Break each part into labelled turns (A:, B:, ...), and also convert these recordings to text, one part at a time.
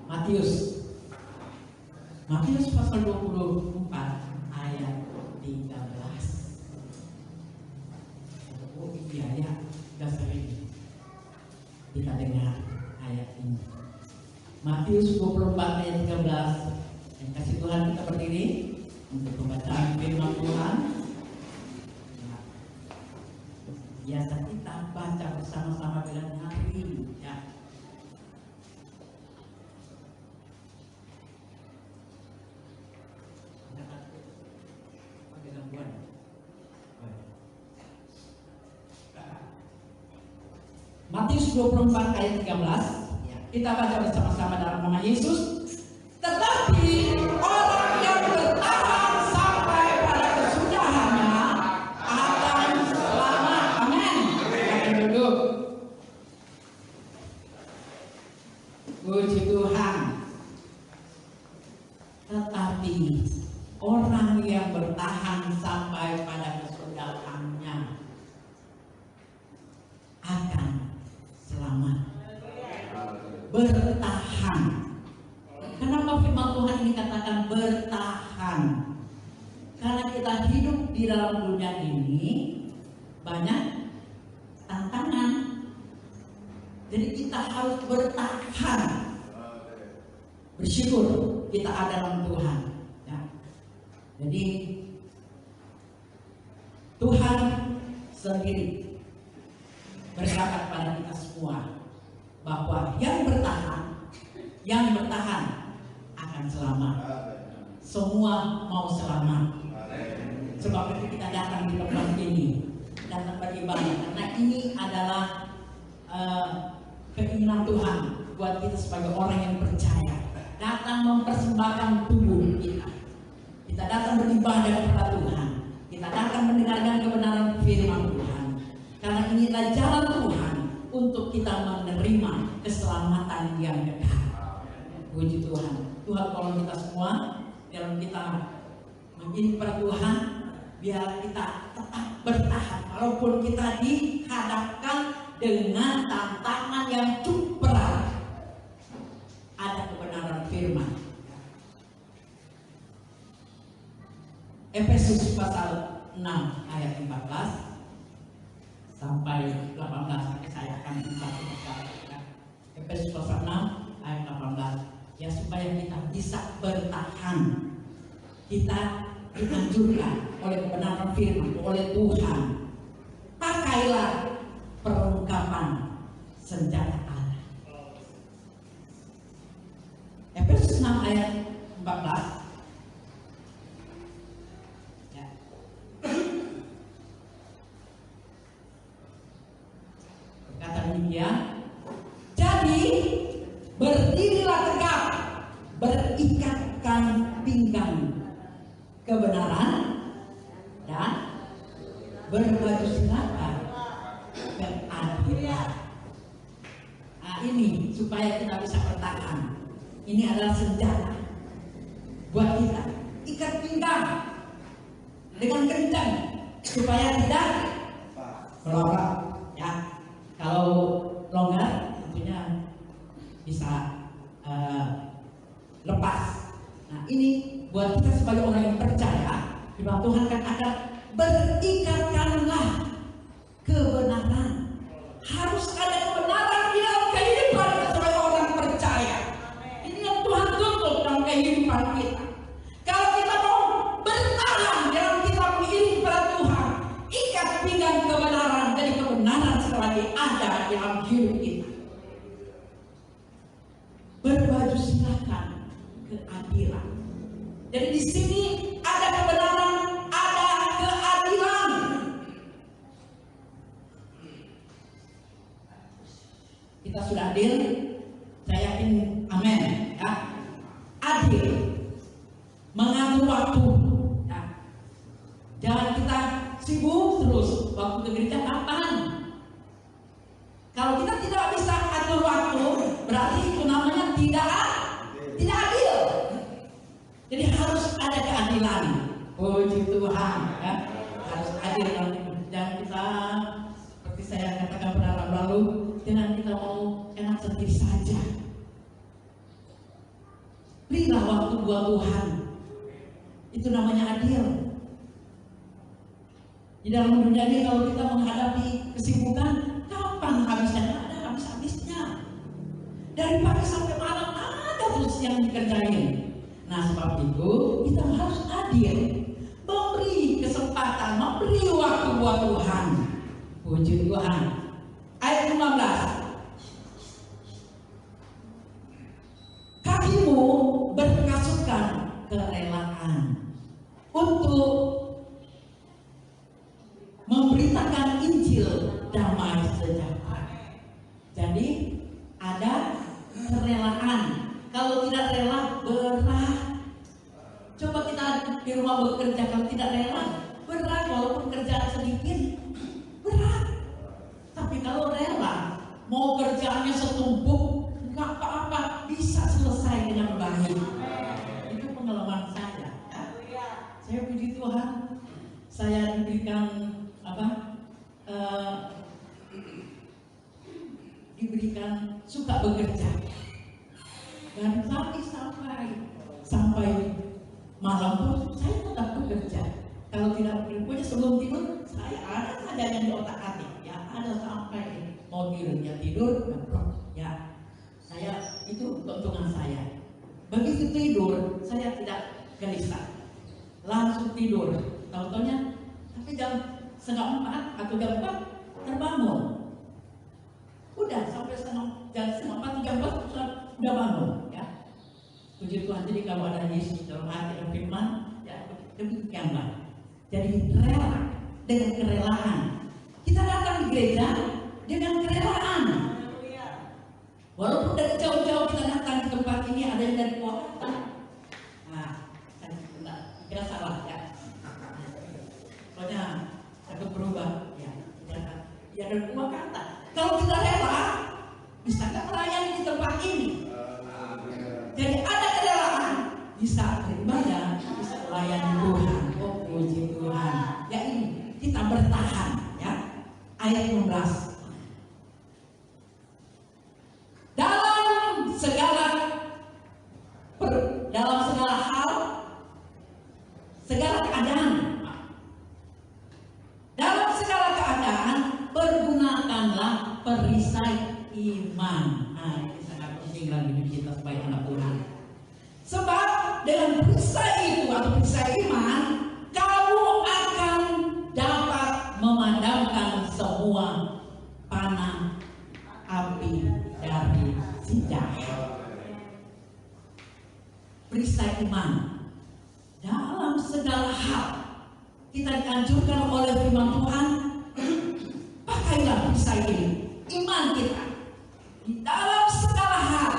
A: Matius pasal 24 ayat 13. Oh iya ya, sudah sering kita dengar ayat ini. Matius 24 ayat 13. Dan kasih Tuhan kita berdiri untuk pembacaan firman Tuhan. Biasa kita baca bersama-sama dengan hari ya. Matius 24 ayat 13 ya. Kita baca bersama-sama dalam nama Yesus. Tetapi orang yang bertahan sampai pada kesudahannya akan selamat. Amin. Silakan duduk. Puji Tuhan. Tetapi orang yang bertahan sampai pada kesudahannya akan selamat. Bertahan. Kenapa firman Tuhan ini katakan bertahan? Karena kita hidup di dalam dunia ini banyak tantangan. Jadi kita harus bertahan. Bersyukur kita ada dalam Tuhan ya. Jadi Tuhan sendiri berkata pada kita semua bahwa yang bertahan akan selamat. Semua mau selamat. Sebab itu kita datang di tempat ini, datang beribadah karena ini adalah keinginan Tuhan buat kita sebagai orang yang percaya. Datang mempersembahkan tubuh kita. Kita datang beribadah kepada Tuhan. Kita datang mendengarkan kebenaran firman Tuhan. Karena inilah jalan Tuhan untuk kita menerima keselamatan yang kekal. Puji Tuhan. Tuhan tolong kita semua dalam kita mengiring pada Tuhan, biar kita tetap bertahan walaupun kita dihadapkan dengan tantangan yang cukup berat. Ada kebenaran firman. Efesus pasal 6 ayat 14 sampai 18. Saya akan satu persatu. Efesus pasal 6 ayat 18. Ya, supaya kita bisa bertahan. Kita dianjurkan oleh kebenaran firman, oleh Tuhan. Pakailah perlengkapan senjata Allah. Efesus 6 ayat 14. Ya. Kata demikian. Jadi berdirilah tegak, berikatkan pinggang kebenaran dan berbaju silakan keadilan. Nah, ini supaya kita bisa bertahan. Ini adalah senjata buat kita. Ikat pinggang dengan kencang supaya tidak melorot. Ya, kalau longgar tentunya bisa lepas. Nah, ini buat kita sebagai orang yang percaya, firman Tuhan katakan berikatkanlah kebenaran. Harus ada kebenaran di dalam kehidupan kita sebagai orang percaya. Ini yang Tuhan tuntut dalam kehidupan kita. Kalau kita mau bertahan dalam kita mengiring kepada Tuhan, ikat pinggang kebenaran, dari kebenaran sekali ada di dalam hidup kita. Berbaju silakan keadilan. Jadi di sini ada kebenaran, ada keadilan. Kita sudah adil, saya yakin, amin. Ya. Adil, mengatur waktu. Ya. Jangan kita sibuk terus. Waktu ke gereja kapan? Kalau kita tidak bisa atur waktu, berarti itu namanya tidak adil. Jadi harus ada keadilan. Puji Tuhan, ya. Harus adil. Jangan kita seperti saya katakan pada lalu, jangan kita mau enak sendiri saja. Berilah waktu buat Tuhan. Itu namanya adil. Di dalam dunia ini kalau kita menghadapi kesibukan, kapan habisnya? Tidak ada habis-habisnya. Dari pagi sampai malam ada terus yang dikerjain. Nah, sebab itu kita harus adil, memberi kesempatan, memberi waktu buat Tuhan. Puji Tuhan. Ayat 15. Kakimu berkasutkan kerelaan untuk memberitakan Injil damai sejahtera. Jadi ada kerelaan. Kalau tidak rela, berat. Coba kita di rumah bekerja, kalau tidak rela, berat. Walaupun kerjaan sedikit, berat. Tapi kalau rela, mau kerjaannya setumpuk, nggak apa-apa, bisa selesai dengan baik. Itu pengalaman saya. Saya puji Tuhan, saya diberikan diberikan suka bekerja. Dan sampai malam pun saya tetap bekerja. Kalau tidak punya sebelum tidur, saya ada saja yang di otak atik. Ya ada sampai mau tidur, ya tidur, ya saya itu keuntungan saya. Begitu tidur, saya tidak gelisah, langsung tidur. Tahu-taunya, tapi jam 3:30 atau jam 4 terbangun. Udah sampai jam 4 jam 4 sudah bangun. Ya, puji Tuhan. Jadi kalau ada Yesus dalam hati dan firman, ya demikianlah. Jadi rela dengan kerelaan. Kita datang di gereja dengan kerelaan. Walaupun dari jauh-jauh kita datang di tempat ini, ada yang dari kota. Nah, tidak salah ya. Pokoknya aku berubah ya. Ya dari kata. Kalau kita rela, bisa nggak melayani di tempat ini? Jadi ada kerelaan, bisa beribadah, bisa melayani Tuhan. Oh puji Tuhan. Ya ini kita bertahan ya. Ayat 16. Dalam segala hal, segala keadaan. Dalam segala keadaan, pergunakanlah perisai iman. Nah, ini sangat penting lagi bagi kita sebagai anak Tuhan. Sebab dengan perisai itu atau perisai iman, kamu akan dapat memadamkan semua panah api dari si jahat. Perisai iman. Dalam segala hal kita dianjurkan oleh firman Tuhan, pakailah perisai ini, iman kita di dalam segala hal.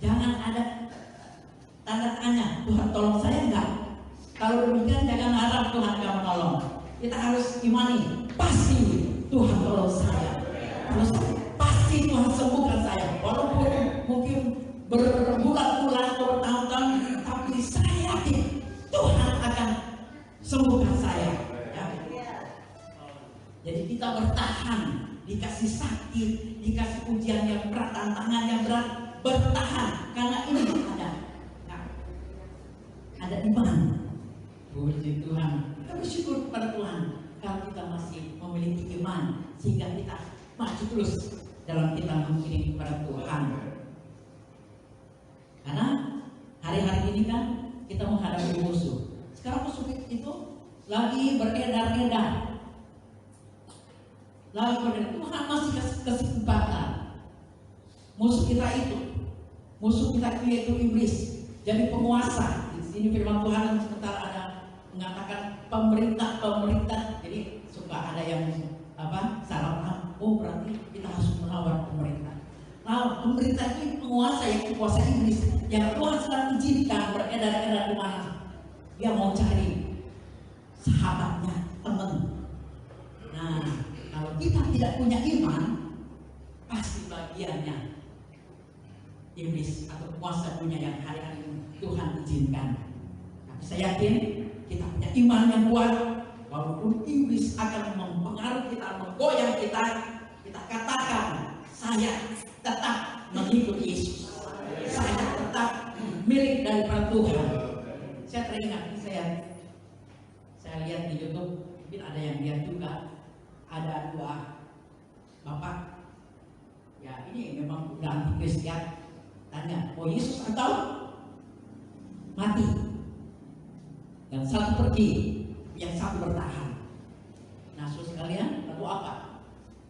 A: Jangan ada tanda tanya, Tuhan tolong saya enggak? Kalau demikian jangan harap Tuhan akan menolong. Kita harus imani, pasti Tuhan tolong saya. Terus pasti Tuhan sembuhkan saya. Walaupun mungkin berbulan-bulan atau bertahun-tahun, tapi saya yakin Tuhan akan sembuhkan saya. Ya. Jadi kita bertahan, dikasih sakit, dikasih ujian yang berat, tantangan yang berat, bertahan karena ini ada iman. Puji Tuhan. Kita bersyukur kepada Tuhan kalau kita masih memiliki iman sehingga kita maju terus dalam kita mengiring kepada Tuhan. Karena hari-hari ini kan kita menghadapi musuh. Sekarang musuh itu lagi beredar-edar. Tuhan masih kasih kesempatan. Musuh kita itu yaitu iblis, jadi penguasa. Di sini firman Tuhan sebentar ada mengatakan pemerintah. Jadi suka ada yang salah paham. Oh berarti kita harus melawan pemerintah. Nah, pemerintah itu penguasa, yaitu kuasa iblis yang Tuhan sedang izinkan beredar-edar di mana dia mau cari sahabatnya, teman. Nah, kalau kita tidak punya iman, pasti bagiannya iblis atau kuasa dunia yang hari-hari ini Tuhan izinkan. Tapi saya yakin kita punya iman yang kuat, walaupun iblis akan mempengaruhi kita, menggoyang kita katakan saya tetap mengikuti Yesus. Saya tetap milik daripada Tuhan. Saya teringat, saya lihat di YouTube, mungkin ada yang lihat juga, ada dua bapak, ya ini memang udah anti Kristen, tanya, oh Yesus atau mati? Dan satu pergi, yang satu bertahan. Nah, saudara sekalian, lalu apa?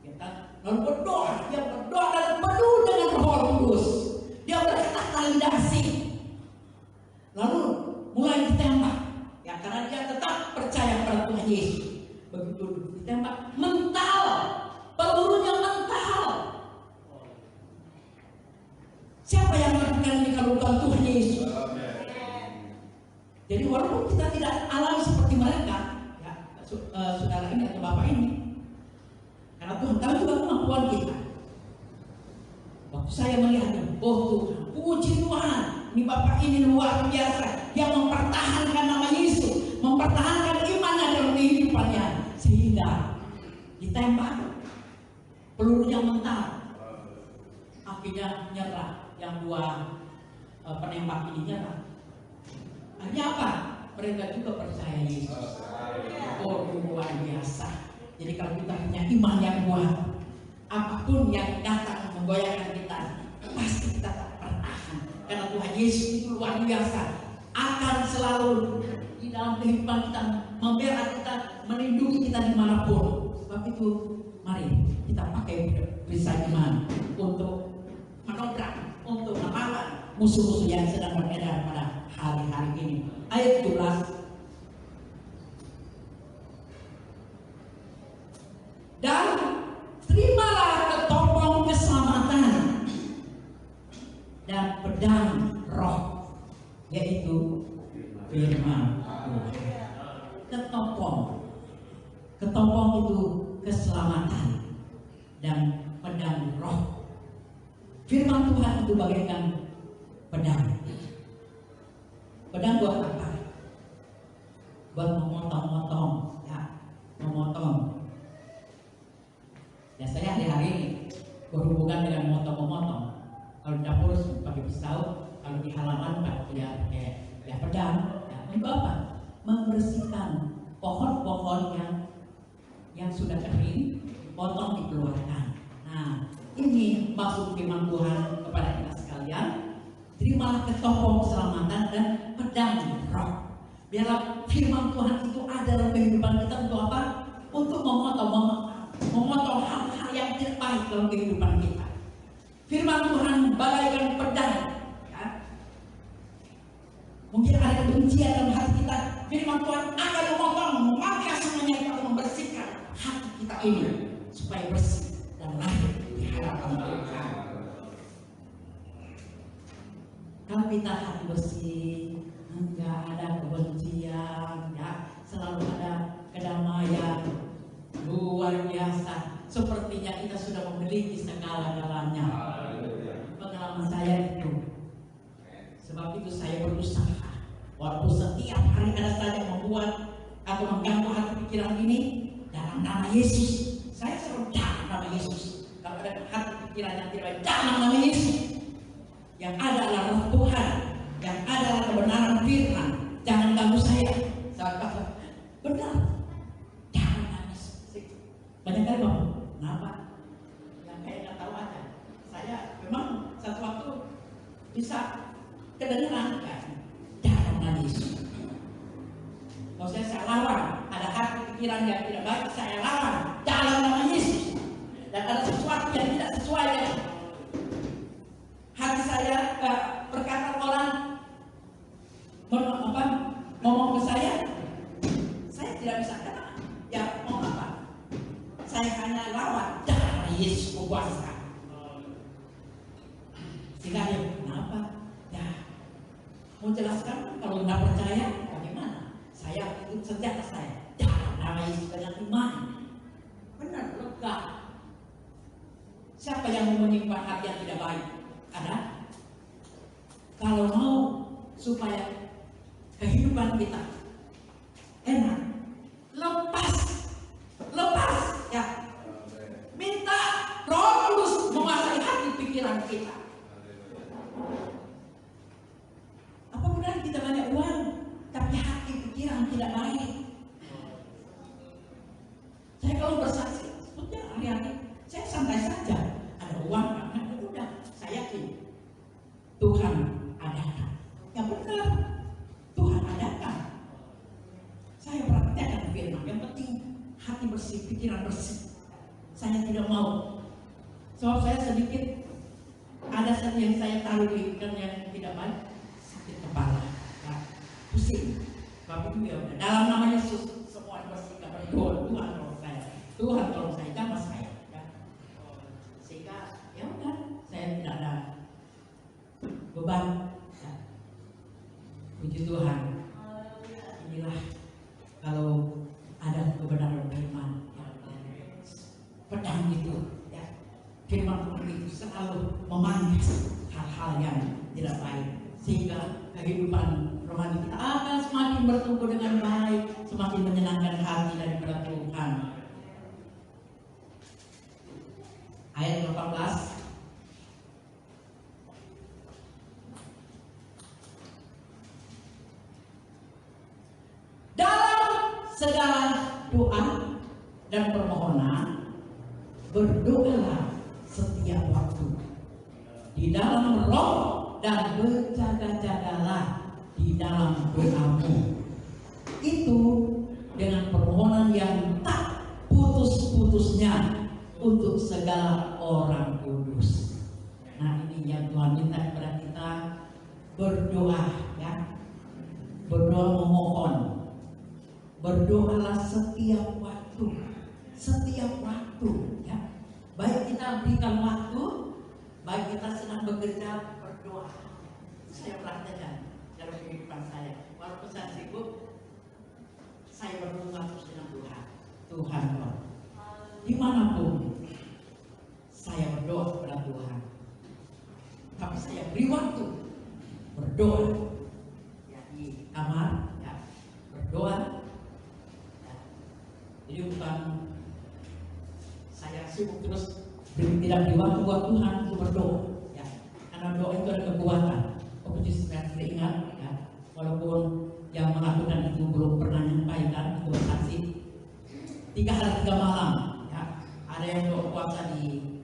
A: Kita lalu berdoa, dia berdoa dan penuh dengan Roh Kudus. Dia berkata validasi. Lalu mulai ditembak, ya karena dia tetap percaya pada Tuhan Yesus. Begitu ditembak, mental, pelurunya mental. Siapa yang melakukan ini kalau bukan Tuhan Yesus? Jadi walaupun kita tidak alami seperti mereka, ya, saudara ini atau bapak ini, karena Tuhan tahu juga kemampuan kita. Waktu saya melihatnya, oh Tuhan, puji Tuhan, ini bapak ini luar biasa. Dia mempertahankan nama Yesus, mempertahankan imannya dalam kehidupannya, sehingga ditembak, pelurunya mental, akhirnya nyerah. Yang dua penembak ini nyerah. Akhirnya apa? Mereka juga percaya Yesus. Oh, luar biasa. Jadi kalau kita punya iman yang kuat, apapun yang datang menggoyahkan kita, pasti kita tak bertahan. Karena Tuhan Yesus itu luar biasa, akan selalu di dalam kehidupan kita, membela kita, melindungi kita dimanapun. Sebab itu, mari kita pakai perisai iman untuk menobrak, untuk melawan musuh-musuh yang sedang beredar pada hari-hari ini. Ayat 17. Dan terimalah ketopong keselamatan dan pedang roh, yaitu firman Tuhan. Ketopong itu keselamatan dan pedang roh. Firman Tuhan itu bagaikan pedang. Pedang buat apa? Buat memotong-motong, ya, memotong. Ya saya hari-hari ini berhubungan dengan memotong-memotong. Kalau di dapur pakai pisau, kalau di halaman pakai pedang. Ya, untuk apa? Membersihkan pohon-pohon yang sudah kering, potong dikeluarkan. Nah, ini maksud firman Tuhan kepada kita sekalian. Terimalah ketopong keselamatan dan pedang roh. Biarlah firman Tuhan itu ada dalam kehidupan kita untuk apa? Untuk memotong hal-hal yang tidak baik dalam kehidupan kita. Firman Tuhan bagaikan pedang, ya. Mungkin ada kebencian dalam hati kita. Firman Tuhan akan memotong, memangkas semuanya untuk membersihkan hati kita ini supaya bersih dan lahir di hadapan Tuhan. Kalau kita hati bersih, enggak ada kebencian, ya, selalu ada kedamaian, luar biasa. Sepertinya kita sudah memiliki segala-galanya. Pengalaman saya itu. Sebab itu saya berusaha. Walaupun setiap hari ada saja yang membuat atau mengganggu hati pikiran ini, dalam nama Yesus, saya selalu dalam nama Yesus. Kalau ada hati pikiran yang tidak baik, dalam nama Yesus. Yang ada adalah Roh Tuhan, yang ada adalah kebenaran firman. Jangan ganggu saya. Saya kata benar. Jangan nangis. Banyak kali Bapak. Kenapa? Yang kayak nggak tahu aja. Saya memang satu waktu bisa kedengeran kan. Jangan nangis. Kalau saya lawan, ada hati pikiran yang tidak baik, saya lawan dalam nama Yesus. Dan ada sesuatu yang tidak sesuai dengan hati saya, perkataan orang ngomong ke saya tidak bisa kena. Ya mau apa? Saya hanya lawan darah Yesus kuasa. Sehingga dia kenapa? Ya mau jelaskan kalau nggak percaya bagaimana? Saya itu senjata saya dalam nama Yesus dengan iman. Benar lega. Siapa yang mau menyimpan hati yang tidak baik? Ada. Kalau mau supaya kehidupan kita enak, lepas ya, minta Roh Kudus menguasai hati pikiran kita. Tuhan adakan. Yang benar, Tuhan adakan. Saya praktekkan firman. Yang penting hati bersih, pikiran bersih. Saya tidak mau. Sebab saya sedikit ada saat yang saya taruh di ikan yang tidak baik, sakit kepala, ya, pusing. Tapi itu ya udah. Dalam nama Yesus semua bersihkan, berdoa Tuhan tolong saya, Tuhan tolong saya, jamah saya. Ya. Sehingga ya udah, saya tidak ada beban. Ya. Puji Tuhan. Inilah kalau ada kebenaran firman, ya, pedang itu, ya, firman itu selalu memangkas hal-hal yang tidak baik, sehingga kehidupan rohani kita akan semakin bertumbuh dengan baik, semakin menyenangkan hati daripada Tuhan. Ayat 18. Segala doa dan permohonan berdoalah setiap waktu di dalam roh dan berjaga-jagalah di dalam doamu itu dengan permohonan yang tak putus-putusnya untuk segala orang kudus. Nah, ini yang Tuhan minta kepada kita, berdoa, ya, berdoa memohon. Berdoalah setiap waktu, ya. Baik kita berikan waktu, baik kita sedang bekerja, berdoa. Saya praktekkan dalam kehidupan saya. Walaupun saya sibuk, saya berdoa terus dengan Tuhan. Tuhan, dimanapun saya berdoa kepada Tuhan. Tapi saya beri waktu berdoa, ya, di kamar, ya, berdoa. Jadi bukan saya sibuk terus tidak beri waktu buat Tuhan untuk berdoa, ya. Karena doa itu ada kekuatan. Aku juga ingat, ya, walaupun yang melakukan itu belum pernah menyampaikan itu bersaksi 3 hari 3 malam, ya. Ada yang doa puasa di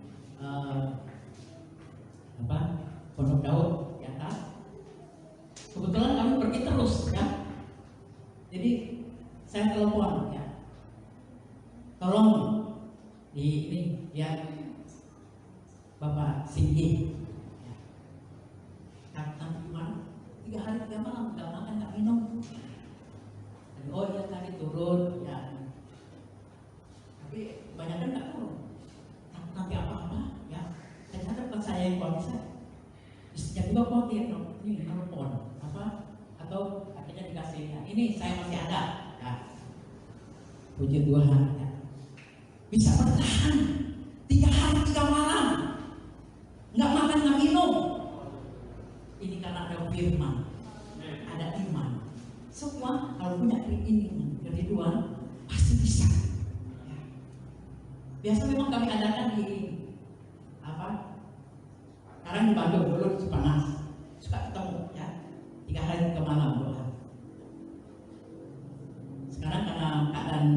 A: Pondok Daud, ya kan? Kebetulan kami pergi terus, ya. Jadi saya telepon, ya. Tolong di ini, ya, Bapak Singgi, ya. Nanti gimana? 3 hari 3 malam nggak makan nggak minum. Oh iya tadi turun, ya. Tapi banyak kan nggak turun. Nanti apa-apa, ya. Ternyata pas saya yang kuat istrinya juga khawatir, ini telepon apa? Atau akhirnya dikasih, ya, ini saya masih ada, ya. Puji Tuhan, ya. Bisa bertahan 3 hari 3 malam, nggak makan nggak minum. Ini karena ada firman, ada iman. Semua kalau punya keinginan, kerinduan pasti bisa. Ya. Biasa memang kami adakan di apa? Sekarang di Bandung, dulu di Cipanas suka ketemu, ya, 3 hari 3 malam doa. Sekarang karena keadaan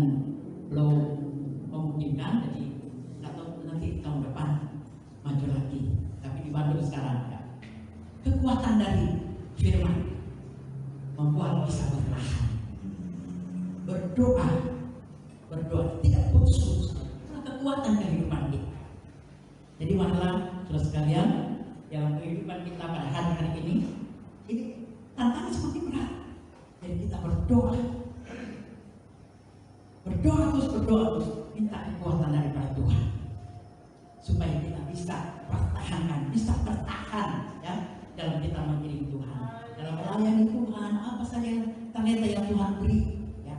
A: belum memungkinkan, jadi atau nanti tahun depan maju lagi. Tapi di Bandung sekarang, ya, kekuatan dari firman membuat bisa bertahan. Berdoa tidak putus, karena kekuatan kehidupan kita. Jadi marilah saudara sekalian, dalam kehidupan kita pada hari-hari ini tantangan semakin berat. Jadi kita berdoa terus, minta kekuatan daripada Tuhan supaya kita bisa bertahan, ya, dalam kita mengiring Tuhan, dalam melayani Tuhan, apa saja talenta yang Tuhan beri, ya.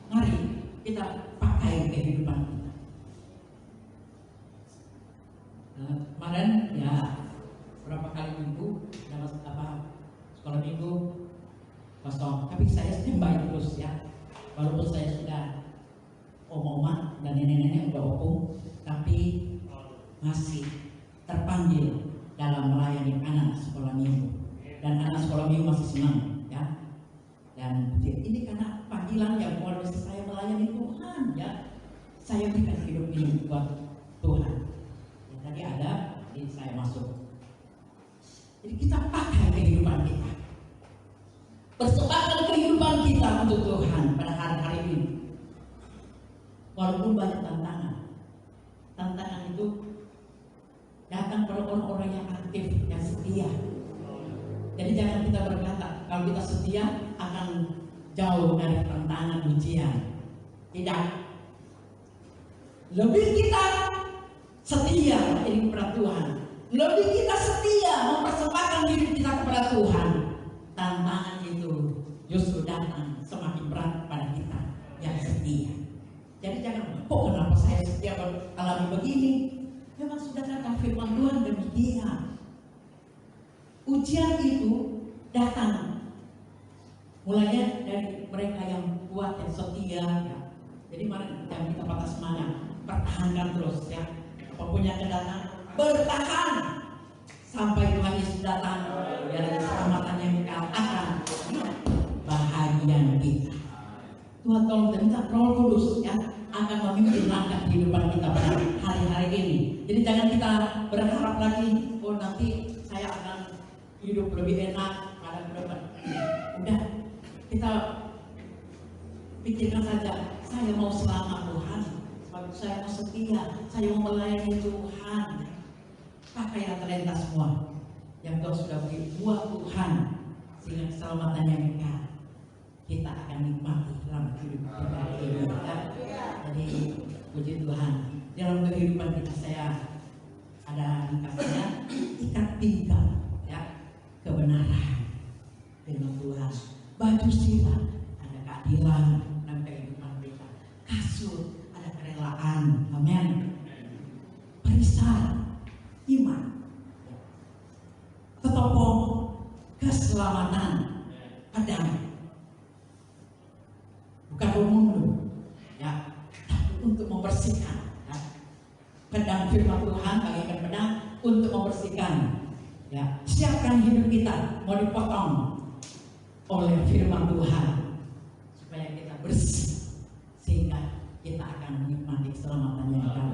A: Mari kita pakai kehidupan kita. Kemarin, ya, berapa kali minggu dalam sekolah minggu kosong, tapi saya standby terus, ya. Walaupun saya sudah oma dan nenek-nenek udah opung, tapi masih terpanggil dalam melayani anak sekolah minggu, dan anak sekolah minggu masih senang, ya. Dan ini karena panggilan yang luar biasa, saya melayani Tuhan, ya. Saya berikan hidup ini buat Tuhan. Ya, tadi ada, ini saya masuk Jadi kita pakai kehidupan kita, persembahkan kehidupan kita untuk Tuhan pada hari-hari ini. Walaupun banyak tantangan itu datang pada orang-orang yang aktif, yang setia. Jadi jangan kita berkata kalau kita setia akan jauh dari tantangan ujian. Tidak. Lebih kita setia ini kepada Tuhan, lebih kita setia mempersembahkan diri kita kepada Tuhan, tantangan itu justru datang semakin berat pada kita yang setia. Jadi jangan, kenapa saya setia alami begini? Memang sudah kata firman Tuhan demikian. Ujian itu datang mulainya dari mereka yang kuat, yang setia. Ya. Jadi mari jangan kita patah semangat, pertahankan terus ya. Apapun yang akan datang, bertahan sampai Tuhan Yesus datang. Dan keselamatan yang kita akan bahagia kita. Tuhan tolong kita minta Roh Kudus ya akan memimpin langkah kehidupan kita pada hari-hari ini. Jadi jangan kita berharap lagi, nanti saya akan hidup lebih enak pada kedepan. Udah, kita pikirkan saja, saya mau selamat Tuhan, saya mau setia, saya mau melayani Tuhan. Pakailah talenta semua yang Tuhan sudah beri buat Tuhan, sehingga keselamatan yang kita akan nikmati dalam hidup kita ini. Jadi puji Tuhan, dalam kehidupan kita saya ada dikasihnya ikat pinggang ya, kebenaran dengan Tuhan, baju sirah ada keadilan dalam kehidupan kita, kasut ada kerelaan, amin, perisai iman, ketopong keselamatan, pedang bukan membunuh ya, tapi untuk membersihkan ya. Pedang firman Tuhan bagaikan pedang untuk membersihkan ya. Siapkan hidup kita mau dipotong oleh firman Tuhan supaya kita bersih, sehingga kita akan menikmati keselamatan yang akan